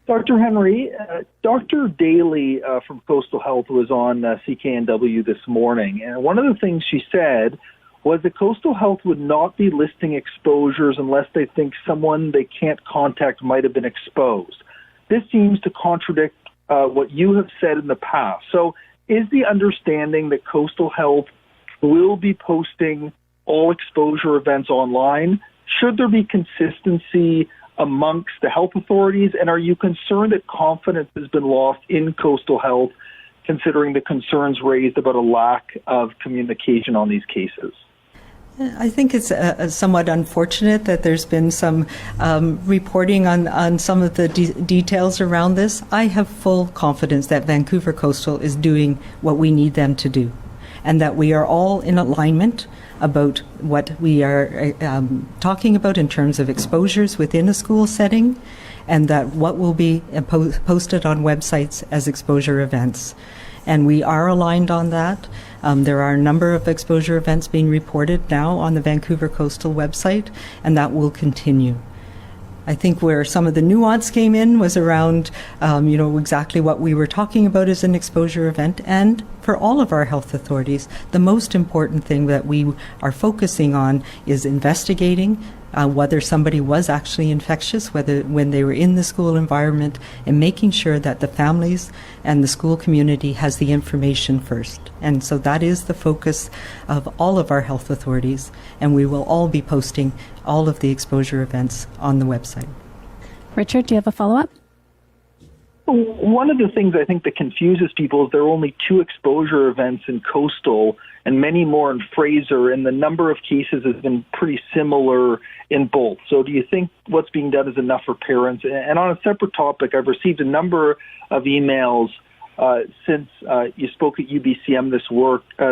Dr. Henry, Dr. Daly from Coastal Health was on CKNW this morning, and one of the things she said was that Coastal Health would not be listing exposures unless they think someone they can't contact might have been exposed. This seems to contradict what you have said in the past. So is the understanding that Coastal Health will be posting all exposure events online? Should there be consistency amongst the health authorities? And are you concerned that confidence has been lost in Coastal Health, considering the concerns raised about a lack of communication on these cases? I think it's somewhat unfortunate that there's been some reporting on some of the details around this. I have full confidence that Vancouver Coastal is doing what we need them to do, and that we are all in alignment about what we are talking about in terms of exposures within a school setting, and that what will be posted on websites as exposure events. And we are aligned on that. There are a number of exposure events being reported now on the Vancouver Coastal website, and that will continue. I think where some of the nuance came in was around, exactly what we were talking about as an exposure event. And for all of our health authorities, the most important thing that we are focusing on is investigating whether somebody was actually infectious, whether when they were in the school environment, and making sure that the families and the school community has the information first. And so that is the focus of all of our health authorities, and we will all be posting all of the exposure events on the website. Richard, do you have a follow-up? One of the things I think that confuses people is there are only 2 exposure events in Coastal and many more in Fraser, and the number of cases has been pretty similar in both. So do you think what's being done is enough for parents? And on a separate topic, I've received a number of emails since you spoke at UBCM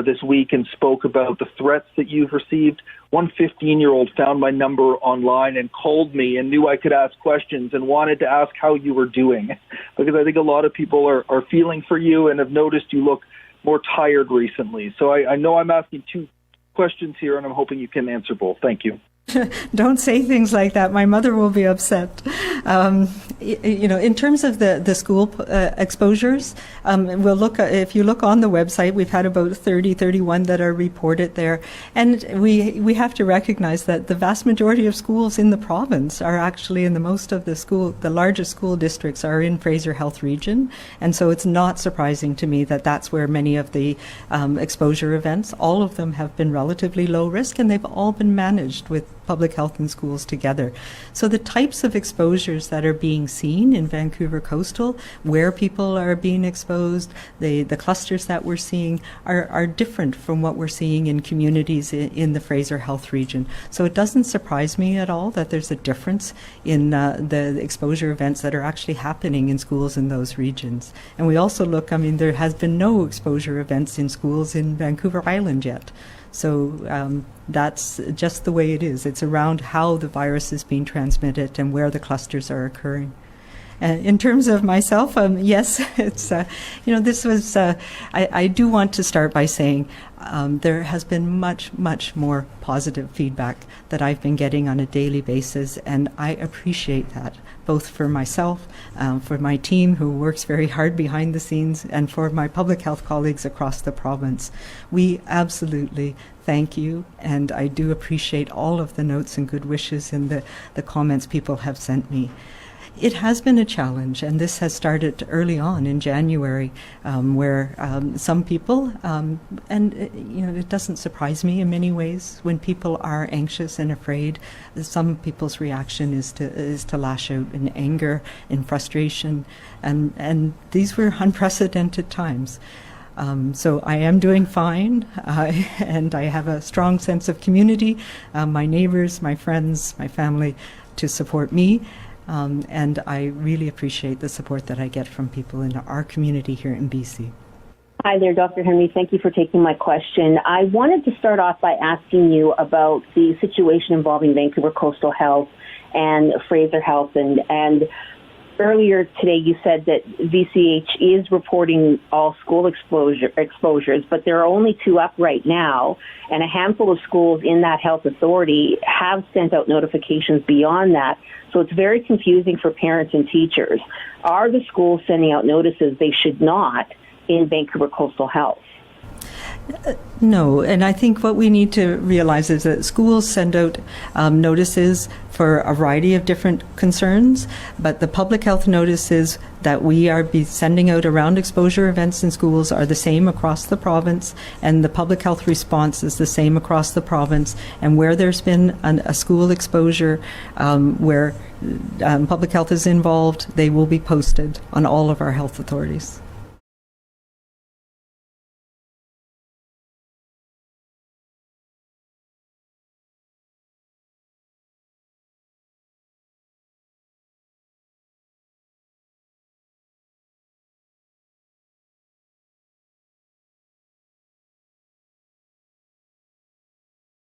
this week and spoke about the threats that you've received. One 15-year-old found my number online and called me and knew I could ask questions and wanted to ask how you were doing, because I think a lot of people are feeling for you and have noticed you look more tired recently. So I know I'm asking 2 questions here, and I'm hoping you can answer both. Thank you. Don't say things like that. My mother will be upset. In terms of the school exposures, we'll look. If you look on the website, we've had about 31 that are reported there, and we have to recognize that the vast majority of schools in the province are actually in the largest school districts are in Fraser Health Region, and so it's not surprising to me that that's where many of the exposure events. All of them have been relatively low risk, and they've all been managed with public health and schools together. So the types of exposures that are being seen in Vancouver Coastal, where people are being exposed, the clusters that we're seeing are different from what we're seeing in communities in the Fraser Health Region. So it doesn't surprise me at all that there's a difference in the exposure events that are actually happening in schools in those regions. And we also look, there has been no exposure events in schools in Vancouver Island yet. So that's just the way it is. It's around how the virus is being transmitted and where the clusters are occurring. In terms of myself, yes, it's, this was, I do want to start by saying there has been much, much more positive feedback that I've been getting on a daily basis, and I appreciate that, both for myself, for my team who works very hard behind the scenes, and for my public health colleagues across the province. We absolutely thank you, and I do appreciate all of the notes and good wishes and the comments people have sent me. It has been a challenge, and this has started early on in January, where some people, it doesn't surprise me in many ways when people are anxious and afraid. Some people's reaction is to lash out in anger, in frustration, and these were unprecedented times. So I am doing fine, and I have a strong sense of community, my neighbors, my friends, my family to support me. And I really appreciate the support that I get from people in our community here in BC. Hi there, Dr. Henry. Thank you for taking my question. I wanted to start off by asking you about the situation involving Vancouver Coastal Health and Fraser Health. And earlier today you said that VCH is reporting all school exposures, but there are only 2 up right now, and a handful of schools in that health authority have sent out notifications beyond that. So it's very confusing for parents and teachers. Are the schools sending out notices they should not in Vancouver Coastal Health? No, and I think what we need to realize is that schools send out notices for a variety of different concerns, but the public health notices that we are sending out around exposure events in schools are the same across the province, and the public health response is the same across the province. And where there's been a school exposure where public health is involved, they will be posted on all of our health authorities.